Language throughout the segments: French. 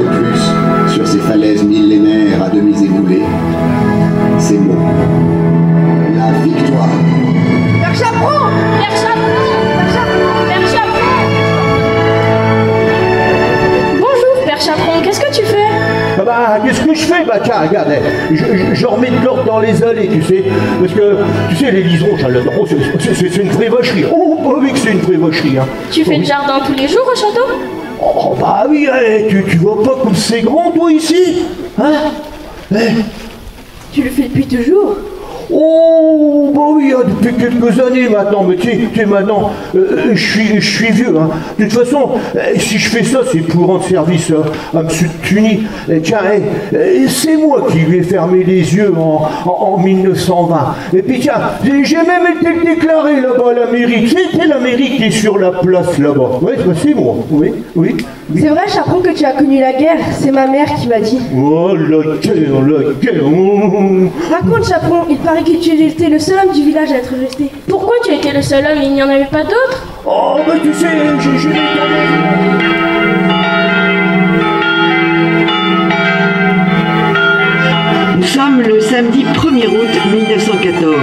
de plus sur ces falaises millénaires à demi éboulées. Ces mots. La victoire. Père Chaperon! Père Chaperon! Père Chaperon! Père Chaperon! Bonjour, Père Chaperon, qu'est-ce que tu fais? Ah bah, qu'est-ce que je fais? Bah tiens, regarde, je remets de l'ordre dans les allées, tu sais. Parce que, tu sais, les liserons, c'est une vraie vacherie. Oh, bah oui que c'est une vraie vacherie, hein. Tu fais le jardin tous les jours au château? Oh, bah oui, tu vois pas comme c'est grand, toi, ici? Hein? Tu le fais depuis toujours? Oh, bah oui, hein, depuis quelques années maintenant, mais tu sais, maintenant, je suis vieux, hein. De toute façon, si je fais ça, c'est pour rendre service à M. Tuny. Tiens, c'est moi qui lui ai fermé les yeux en 1920. Et puis tiens, j'ai même été déclaré là-bas à la mairie. C'était la mairie qui est sur la place là-bas. Oui, c'est moi, oui. C'est vrai, Chaperon, que tu as connu la guerre. C'est ma mère qui m'a dit. Oh, la guerre. Raconte, Chaperon, il paraît que tu étais le seul homme du village à être resté. Pourquoi tu étais le seul homme et il n'y en avait pas d'autres? Oh, bah tu sais, j'ai Nous sommes le samedi 1er août 1914.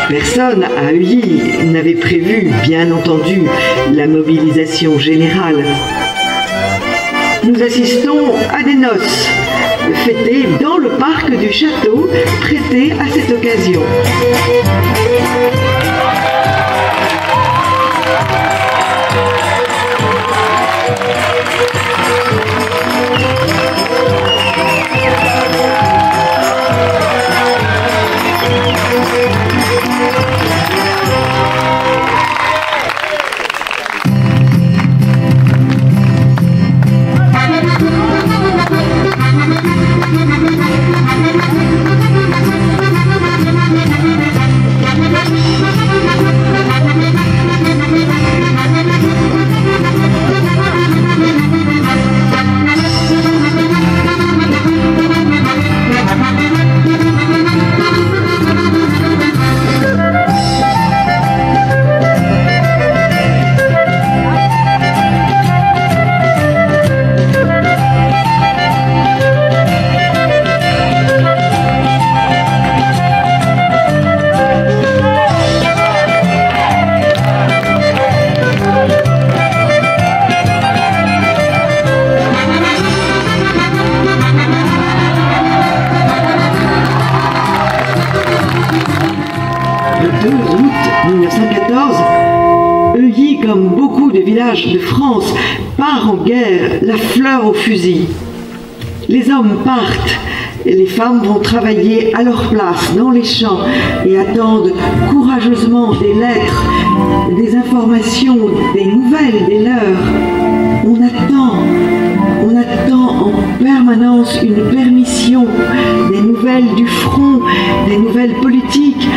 Personne à Heuilly n'avait prévu, bien entendu, la mobilisation générale. Nous assistons à des noces, fêtées dans le parc du château, prêté à cette occasion. Le 2 août 1914, Heuilly, comme beaucoup de villages de France, part en guerre, la fleur au fusil. Les hommes partent, et les femmes vont travailler à leur place dans les champs et attendent courageusement des lettres, des informations, des nouvelles des leurs. On attend en permanence une permission, des nouvelles du front, des nouvelles politiques,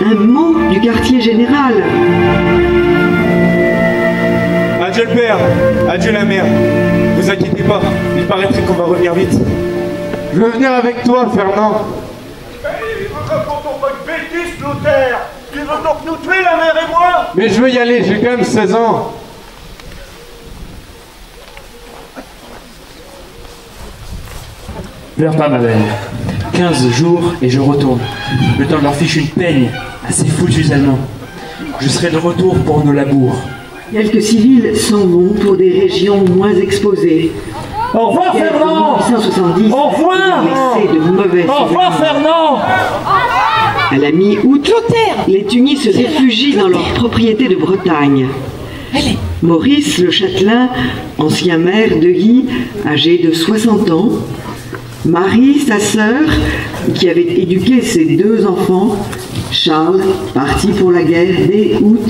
un mot du quartier général. Adieu le père, adieu la mère. Ne vous inquiétez pas, il paraîtrait qu'on va revenir vite. Je veux venir avec toi, Fernand. Hey, racontons pas de bêtises, Clotaire. Tu veux donc nous tuer, la mère et moi? Mais je veux y aller, j'ai quand même 16 ans. Pleure pas, ma belle. 15 jours et je retourne. Le temps de leur fiche une peigne à ces foutus Allemands. Je serai de retour pour nos labours. Quelques civils s'en vont pour des régions moins exposées. Au revoir, Fernand. 1870, au revoir. De mauvais au revoir, Fernand. À la mi-août, les Tunis se réfugient dans leur propriété de Bretagne. Maurice le Châtelain, ancien maire d'Heuilly, âgé de 60 ans, Marie, sa sœur, qui avait éduqué ses 2 enfants, Charles, parti pour la guerre dès août,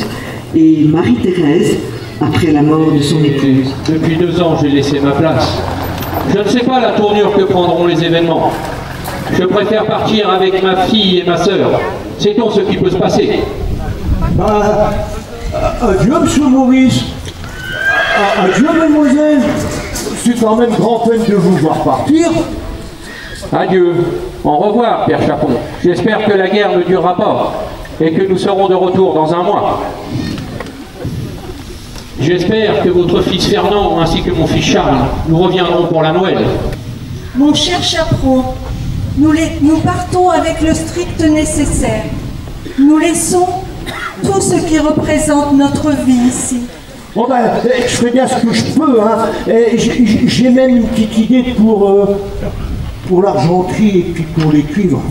et Marie-Thérèse, après la mort de son épouse. Depuis 2 ans, j'ai laissé ma place. Je ne sais pas la tournure que prendront les événements. Je préfère partir avec ma fille et ma sœur. Sait-on ce qui peut se passer? Bah, adieu, monsieur Maurice. Adieu, mademoiselle. C'est quand même grand peine de vous voir partir. Adieu. Au revoir, Père Chapon. J'espère que la guerre ne durera pas et que nous serons de retour dans un mois. J'espère que votre fils Fernand ainsi que mon fils Charles nous reviendront pour la Noël. Mon cher chaperon, nous partons avec le strict nécessaire. Nous laissons tout ce qui représente notre vie ici. Bon ben, je fais bien ce que je peux, hein. J'ai même une petite idée pour l'argenterie et puis pour les cuivres.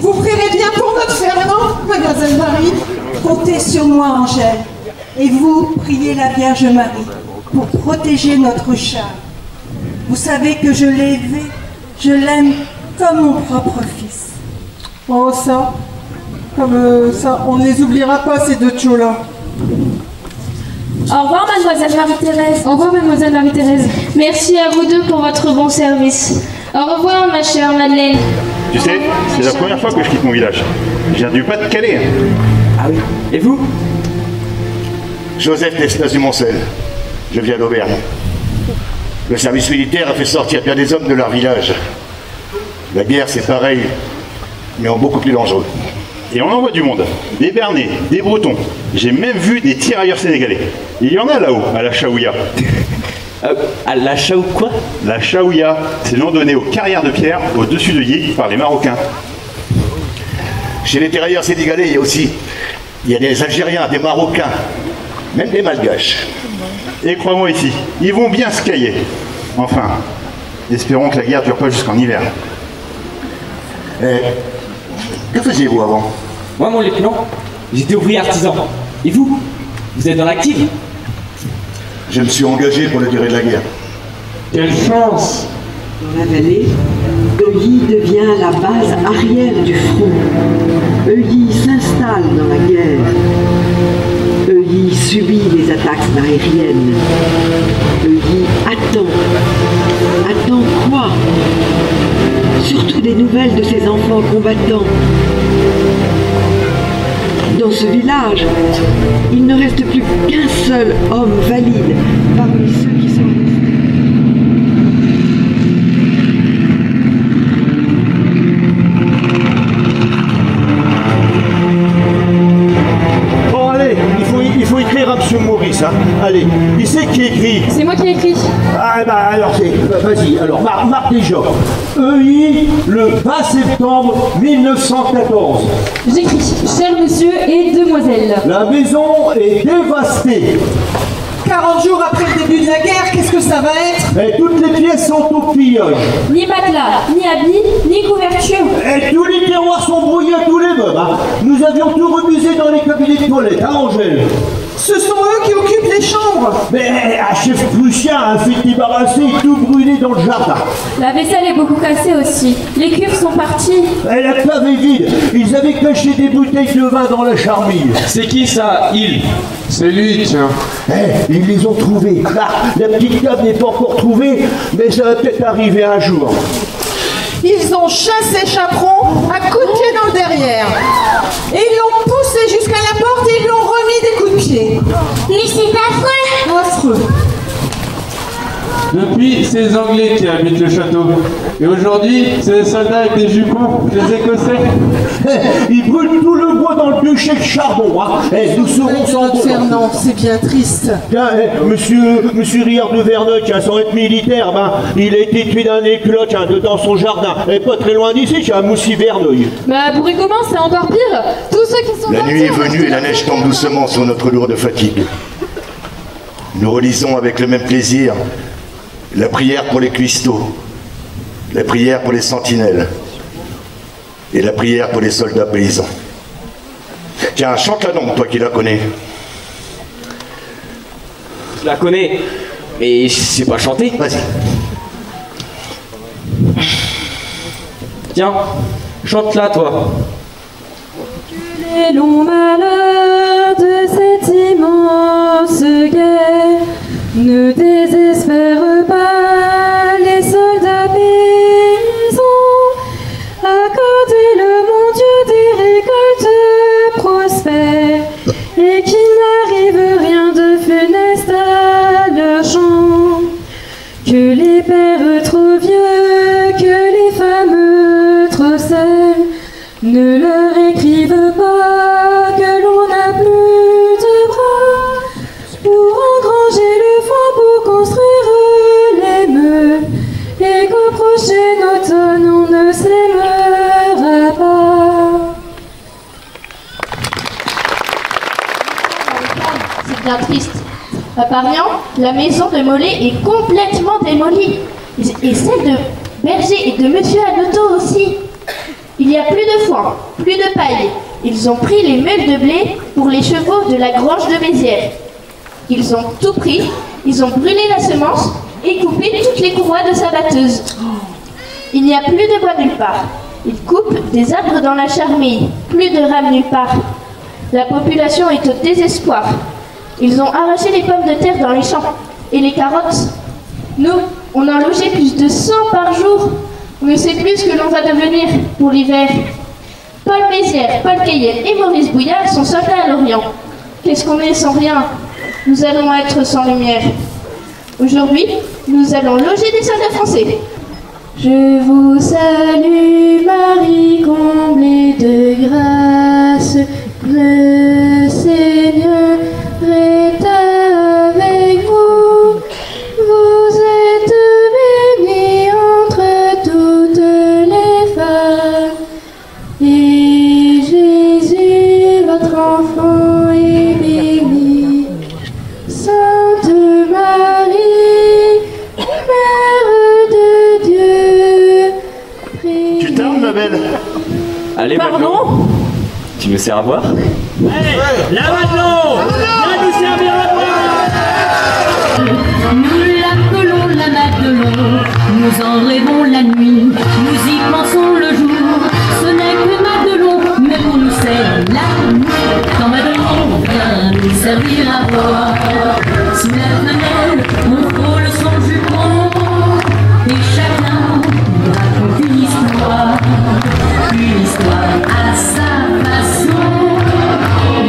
Vous prierez bien pour notre Fernand, mademoiselle Marie. Comptez sur moi, Angèle. Et vous, priez la Vierge Marie pour protéger notre Charles. Vous savez que je l'ai élevé, je l'aime comme mon propre fils. Oh ça, comme ça, on ne les oubliera pas ces deux tchos-là. Au revoir, mademoiselle Marie-Thérèse. Au revoir, mademoiselle Marie-Thérèse. Merci à vous deux pour votre bon service. Au revoir, ma chère Madeleine. Tu sais, c'est la première fois que je quitte mon village. Je viens du Pas-de-Calais. Ah oui. Et vous? Joseph Desnas du Moncel. Je viens d'Auvergne. Le service militaire a fait sortir bien des hommes de leur village. La guerre, c'est pareil, mais en beaucoup plus dangereux. Et on envoie du monde. Des Bernais, des Bretons. J'ai même vu des tirailleurs sénégalais. Il y en a là-haut, à la Chaouia. À la Chaou quoi? La Chaouia, c'est le nom donné aux carrières de pierre au-dessus de Yi par les Marocains. Chez les tirailleurs sénégalais, il y a des Algériens, des Marocains, même des Malgaches. Et crois-moi ici, ils vont bien se cailler. Enfin, espérons que la guerre ne dure pas jusqu'en hiver. Que faisiez-vous avant? Moi, mon lieutenant, j'étais ouvrier artisan. Et vous? Vous êtes dans l'actif? Je me suis engagé pour la durée de la guerre. Quelle chance! Dans la vallée, Euilly devient la base arrière du front. Euilly s'installe dans la guerre. Euilly subit les attaques aériennes. Euilly attend. Attend quoi? Surtout des nouvelles de ses enfants combattants. Dans ce village, il ne reste plus qu'un seul homme valide parmi ceux qui sont restés. Bon allez, il faut écrire à M. Maurice, hein. Allez, qui c'est qui écrit? C'est moi qui ai écrit. Ah bah alors vas-y, alors marque déjà. Euilly, le 20 septembre 1914. J'écris, cher monsieur et demoiselle. La maison est dévastée. 40 jours après le début de la guerre, qu'est-ce que ça va être? Et toutes les pièces sont au pillage. Ni matelas, ni habits, ni couverture. Et tous les tiroirs sont brouillés à tous les meubles, hein. Nous avions tout remusé dans les cabinets de toilette, hein Angèle? Ce sont eux qui occupent les chambres. Mais un chef prussien a fait débarrasser et tout brûler dans le jardin. La vaisselle est beaucoup cassée aussi. Les cuves sont parties. Et la cave est vide. Ils avaient caché des bouteilles de vin dans la charmille. C'est qui ça, il? C'est lui, tiens. Ils les ont trouvés. La petite cave n'est pas encore trouvée, mais ça va peut-être arriver un jour. Ils ont chassé Chaperon à coups de pied dans le derrière. Et ils l'ont poussé jusqu'à la porte et ils lui ont remis des coups de pied. Mais c'est affreux. Affreux. Depuis, c'est les Anglais qui habitent le château. Et aujourd'hui, c'est les soldats avec des jupons, les Écossais. Ils brûlent tout le bois dans le bûcher de charbon. Hein. Nous serons sans Fernand, c'est bien triste. Tiens, monsieur Riard de Verneuil, sans être militaire, il a été tué d'un éclat dans son jardin. Et pas très loin d'ici, j'ai un Moussy Verneuil. Bah pour commence, c'est encore pire. Tous ceux qui sont La partis, nuit est venue et la neige tombe doucement sur notre lourde fatigue. Nous relisons avec le même plaisir la prière pour les cuistots, la prière pour les sentinelles et la prière pour les soldats paysans. Tiens, chante-la donc, toi qui la connais. Je la connais, mais je sais pas chanter. Vas-y. Tiens, chante-la, toi. les longs malheurs de cette immense guerre, ne désespère pas les soldats paysans. Accordez-le, mon Dieu, des récoltes prospères, et qu'il n'arrive rien de funeste à leur champ. Que les pères trop vieux, que les femmes trop seules, ne leur écrivent pas que l'on n'a plus de bras, prochain automne, on ne s'aimera pas. C'est bien triste. À Parian, la maison de Mollet est complètement démolie. Et celle de Berger et de Monsieur Hanoteau aussi. Il n'y a plus de foin, plus de paille. Ils ont pris les meules de blé pour les chevaux de la grange de Mézières. Ils ont tout pris, ils ont brûlé la semence et coupé toutes les courroies de sa batteuse. Il n'y a plus de bois nulle part. Ils coupent des arbres dans la charmille, plus de rames nulle part. La population est au désespoir. Ils ont arraché les pommes de terre dans les champs et les carottes. Nous, on en logeait plus de 100 par jour. On ne sait plus ce que l'on va devenir pour l'hiver. Paul Mézières, Paul Cayenne et Maurice Bouillard sont soldats à l'Orient. Qu'est-ce qu'on est sans rien? Nous allons être sans lumière. Aujourd'hui, nous allons loger des soldats français. Je vous salue, Marie, comblée de grâce. Le Seigneur est avec vous. Vous êtes bénie entre toutes les femmes. Et Jésus, votre enfant, est béni. Sainte Marie, Mère de Dieu, priez. Tu tardes, ma belle? Allez, Madelon, tu me sers à boire? Allez, la Madelon, viens nous servir à boire. Nous l'appelons la Madelon, nous en rêvons la nuit, nous y pensons le jour. Ce n'est que Madelon, mais pour nous c'est la nuit. Quand Madelon vient nous servir à boire, sous la fenêtre, on frôle son jupon, et chacun nous raconte une histoire à sa façon.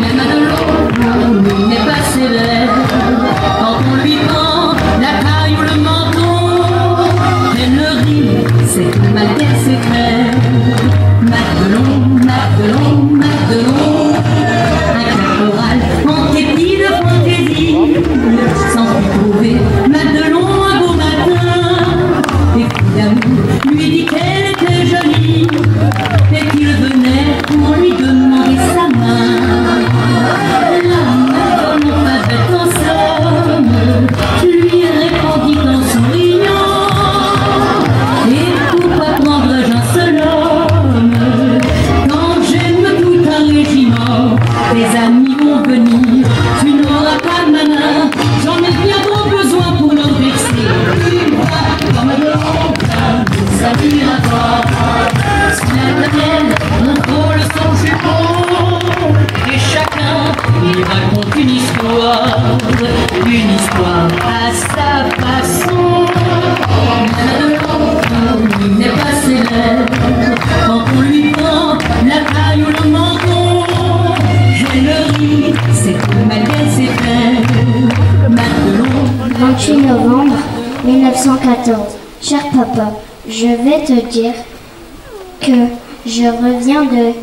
Mais Madelon, pour nous, n'est pas sévère. Quand on lui prend la taille ou le menton, elle le rit, c'est que malgré ses traits. Madelon, Madelon, Madelon, un caporal en dépit de fantaisie, sans lui trouver Madelon un beau matin, et fou d'amour lui dit qu'elle était jolie, et qu'il venait pour lui demander sa main. La Madelon pas bête en somme, lui répondit en souriant, et pourquoi prendrais-je un seul homme quand j'aime tout un régiment? Tes amis vont venir, tu n'auras pas ma main, j'en ai bien trop besoin pour leur vexer. Tu vas comme Madelon, nous servir à toi. Sous la table, on frôle son jupon, et chacun il raconte une histoire à sa façon. Madelon n'est pas célèbre, quand on lui prend la taille ou le menton, elle le rit, c'est que malgré ses frères. Madelon. 28 novembre 1914. Cher papa, je vais te dire que je reviens de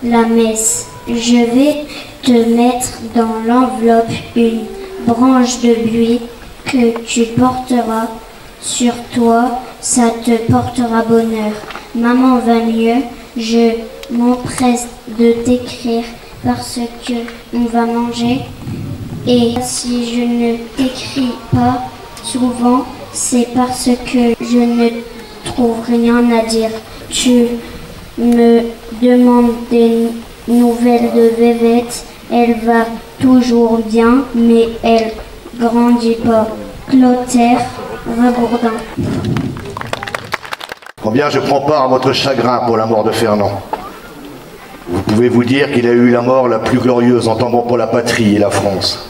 la messe. Je vais te mettre dans l'enveloppe une branche de buis que tu porteras sur toi, ça te portera bonheur. Maman va mieux, je m'empresse de t'écrire parce que on va manger. Et si je ne t'écris pas souvent, c'est parce que je ne trouve rien à dire. Tu me demandes des nouvelles de Vévette, elle va toujours bien, mais elle grandit pas. Clotaire, Rabourdin. Combien je prends part à votre chagrin pour la mort de Fernand. Vous pouvez vous dire qu'il a eu la mort la plus glorieuse en tombant pour la patrie et la France.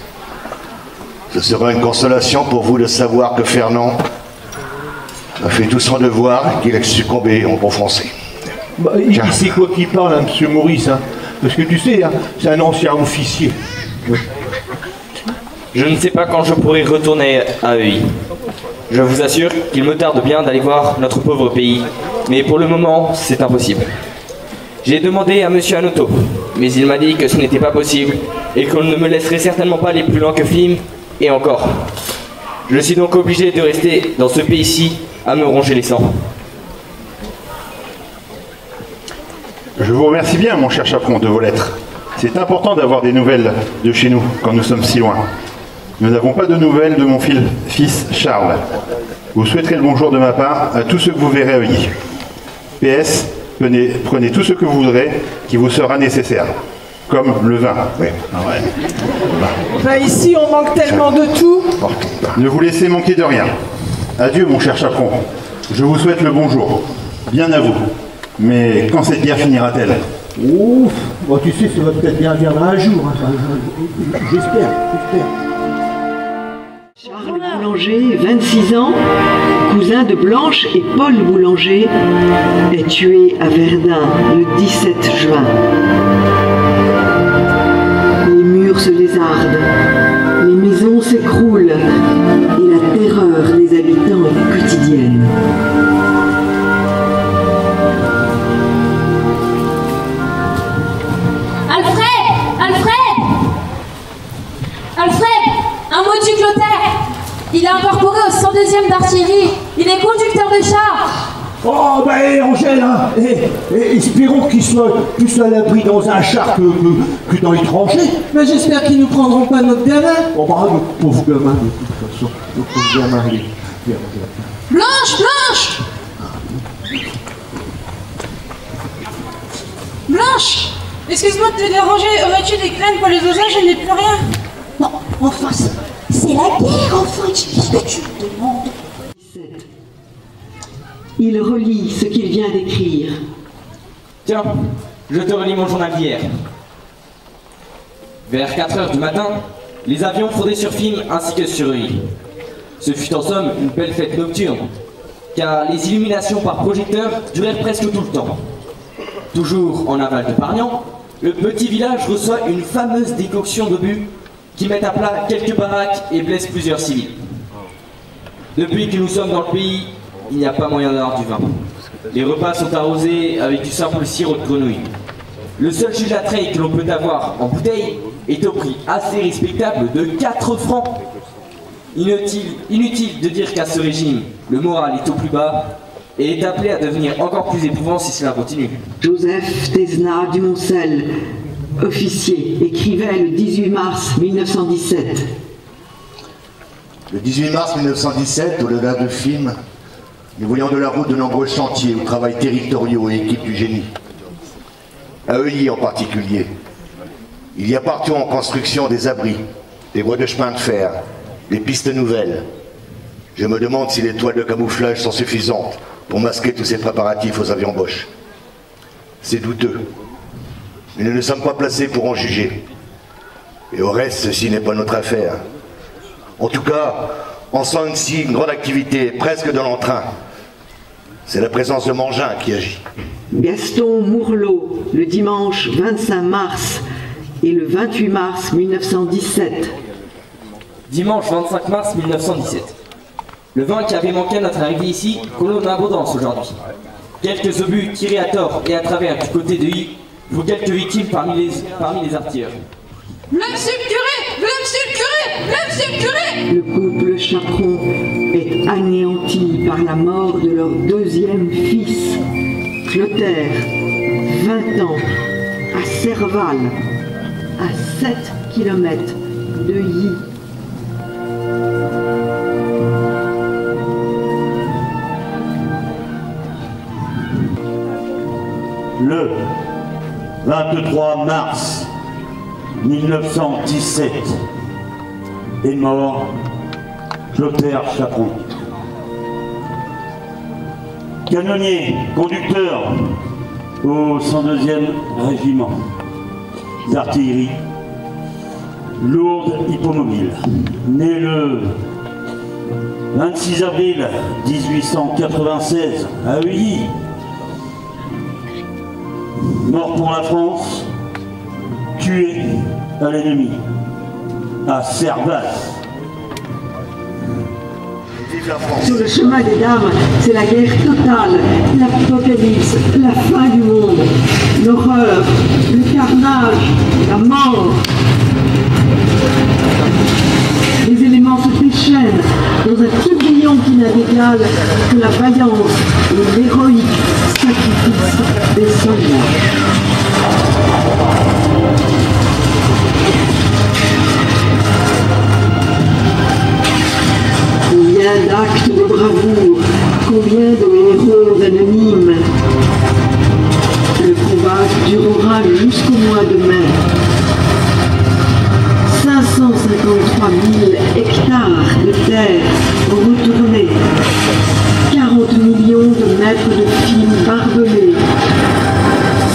Ce sera une consolation pour vous de savoir que Fernand a fait tout son devoir et qu'il a succombé en bon français. Bah, c'est quoi qui parle, hein, monsieur Maurice, hein? Parce que tu sais, hein, c'est un ancien officier. Je ne sais pas quand je pourrai retourner à Euil. Je vous assure qu'il me tarde bien d'aller voir notre pauvre pays, mais pour le moment, c'est impossible. J'ai demandé à monsieur Hanoteau, mais il m'a dit que ce n'était pas possible et qu'on ne me laisserait certainement pas aller plus loin que Flim, et encore. Je suis donc obligé de rester dans ce pays-ci à me ronger les sangs. Je vous remercie bien, mon cher Chaperon, de vos lettres. C'est important d'avoir des nouvelles de chez nous quand nous sommes si loin. Nous n'avons pas de nouvelles de mon fils Charles. Vous souhaiterez le bonjour de ma part à tous ceux que vous verrez à Heuilly. PS, prenez tout ce que vous voudrez qui vous sera nécessaire. Comme le vin. Oui. Bah ici, on manque tellement de tout. Ne vous laissez manquer de rien. Adieu, mon cher Chaperon. Je vous souhaite le bonjour. Bien à vous. Mais quand cette guerre finira-t-elle? Ouf, bon, tu sais, ça va peut-être bien viendra un jour. Hein. J'espère. Charles Boulanger, 26 ans, cousin de Blanche et Paul Boulanger, est tué à Verdun le 17 juin. Les murs se lézardent, les maisons s'écroulent et la terreur des habitants est quotidienne. Un mot du Clotaire. Il est incorporé au 102e d'artillerie. Il est conducteur de char. Oh, ben Angèle, hein, espérons qu'il soit plus à l'abri dans un char que dans les tranchées. Mais j'espère qu'ils ne nous prendront pas notre gamin. Oh, bah, notre pauvre gamin, de toute façon. Notre pauvre gamin, il est... Blanche Blanche, excuse-moi de te déranger. Aurais-tu des graines pour les osages? Je n'ai plus rien. Non, enfin, c'est la guerre, enfin, qu'est-ce que tu me demandes? Il relit ce qu'il vient d'écrire. Tiens, je te relis mon journal d'hier. Vers 4 h du matin, les avions fondaient sur Film ainsi que sur Heuilly. Ce fut en somme une belle fête nocturne, car les illuminations par projecteur durèrent presque tout le temps. Toujours en aval de Pargnan, le petit village reçoit une fameuse décoction d'obus qui met à plat quelques baraques et blesse plusieurs civils. Depuis que nous sommes dans le pays, il n'y a pas moyen d'avoir du vin. Les repas sont arrosés avec du simple sirop de grenouille. Le seul jus de la treille que l'on peut avoir en bouteille est au prix assez respectable de 4 francs. Inutile de dire qu'à ce régime, le moral est au plus bas et est appelé à devenir encore plus éprouvant si cela continue. Joseph Tesna du Moncel, officier, écrivait le 18 mars 1917. Le 18 mars 1917, au-delà de Film, nous voyons de la route de nombreux chantiers où travaillent territoriaux et équipes du génie. À Heuilly en particulier, il y a partout en construction des abris, des voies de chemin de fer, des pistes nouvelles. Je me demande si les toiles de camouflage sont suffisantes pour masquer tous ces préparatifs aux avions Bosch. C'est douteux, mais nous ne sommes pas placés pour en juger. Et au reste, ceci n'est pas notre affaire. En tout cas, on sent ici une grande activité, presque de l'entrain. C'est la présence de Mangin qui agit. Gaston Mourlot, le dimanche 25 mars et le 28 mars 1917. Dimanche 25 mars 1917. Le vin qui avait manqué à notre arrivée ici coule en abondance aujourd'hui. Quelques obus tirés à tort et à travers du côté de Heuilly font quelques victimes parmi les artilleurs. Monsieur le curé! Monsieur le curé! Monsieur le curé! Le couple Chaperon est anéanti par la mort de leur deuxième fils, Clotaire, 20 ans, à Serval, à 7 km de Heuilly. Le 23 mars 1917 est mort Clotaire Chaperon. Canonnier, conducteur au 102e régiment d'artillerie, lourde hippomobile. Né le 26 avril 1896 à Heuilly. Mort pour la France, tué à l'ennemi, à Serval. Sur le chemin des dames, c'est la guerre totale, l'apocalypse, la fin du monde, l'horreur, le carnage, la mort. Les éléments se déchaînent dans un tourbillon qui n'a d'égal que la vaillance et l'héroïque. sacrifice des soldats. Combien d'actes de bravoure, combien de héros anonymes. Le combat durera jusqu'au mois de mai. 553 000 hectares de terre retournés, 40 millions de mètres de fils barbelés,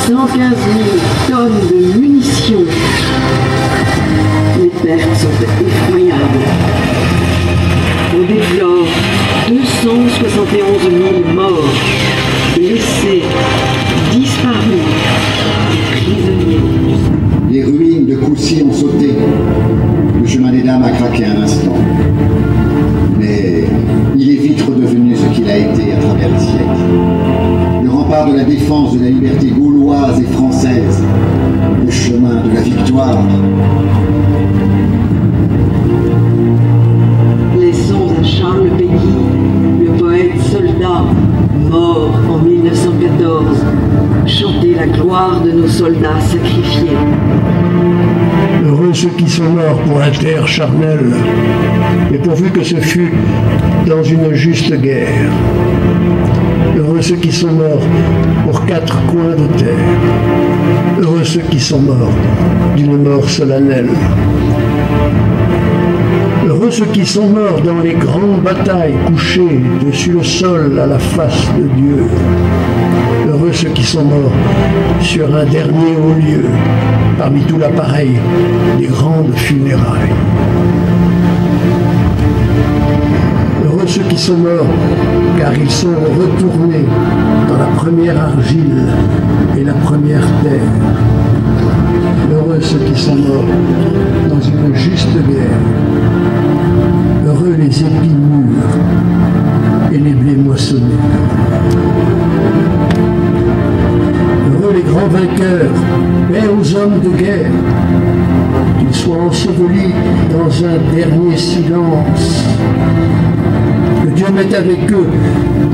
115 000 tonnes de munitions. Les pertes sont effroyables. On déplore 271 000 morts, blessés, disparus, prisonniers. Les ruines de Coucy ont sauté. Le chemin des dames a craqué un instant. Mais il est vite redevenu ce qu'il a été à travers les siècles. Le rempart de la défense de la liberté gauloise et française. Le chemin de la victoire. Laissons à Charles Péguy, le poète soldat, mort en 1914, chanter la gloire de nos soldats sacrifiés. Heureux ceux qui sont morts pour la terre charnelle, et pourvu que ce fût dans une juste guerre. Heureux ceux qui sont morts pour 4 coins de terre. Heureux ceux qui sont morts d'une mort solennelle. Heureux ceux qui sont morts dans les grandes batailles, couchés dessus le sol à la face de Dieu. Heureux ceux qui sont morts sur un dernier haut lieu, parmi tout l'appareil des grandes funérailles. Heureux ceux qui sont morts, car ils sont retournés dans la première argile et la première terre. Heureux ceux qui sont morts dans une juste guerre. Heureux les épis mûrs et les blés moissonnés. Heureux les grands vainqueurs, paix aux hommes de guerre, qu'ils soient ensevelis dans un dernier silence. Que Dieu mette avec eux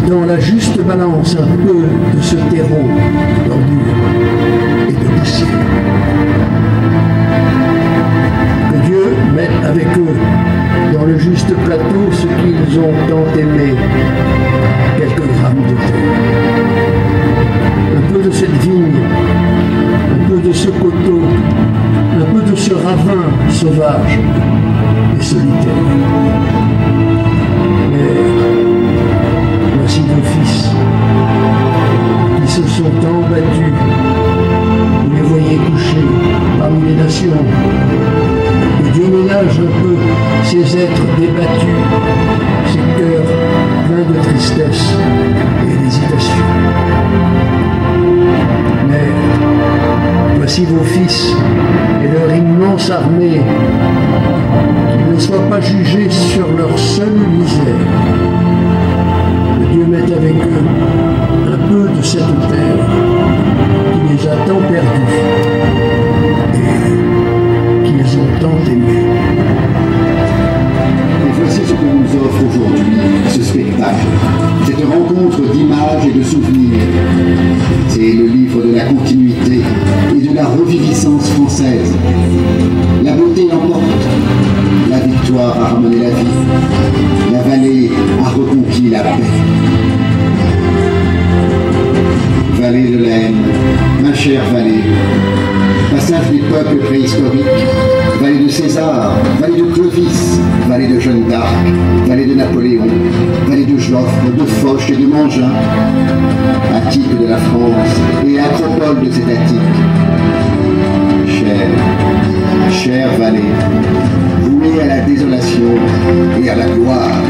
dans la juste balance un peu de ce terreau d'ordure et de poussière. Que Dieu mette avec eux dans le juste plateau ce qu'ils ont tant aimé, quelques grammes de terre. Un peu de cette vigne, un peu de ce coteau, un peu de ce ravin sauvage et solitaire. Mais voici vos fils qui se sont tant battus. Vous les voyez couchés parmi les nations. Que Dieu ménage un peu ces êtres débattus, ces cœurs pleins de tristesse et d'hésitation. Mais voici vos fils et leur immense armée, qu'ils ne soient pas jugés sur leur seule misère. Que Dieu mette avec eux un peu de cette terre qui les a tant perdus et qu'ils ont tant aimés. Et voici ce que nous offre aujourd'hui ce spectacle, cette rencontre d'images et de souvenirs. C'est le livre de la continuité et de la reviviscence française. La beauté l'emporte, la victoire a ramené la vie, la vallée a reconquis la paix. Vallée de l'Aisne, ma chère vallée, passage des peuples préhistoriques, vallée de César, vallée de Clovis, vallée de Jeanne d'Arc, vallée de Napoléon, vallée de Joffre, de Foch et de Mangin, Attique de la France et acropole de cette Attique. Chère vallée, vouée à la désolation et à la gloire.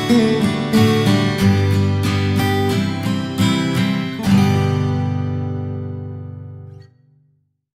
Thank you.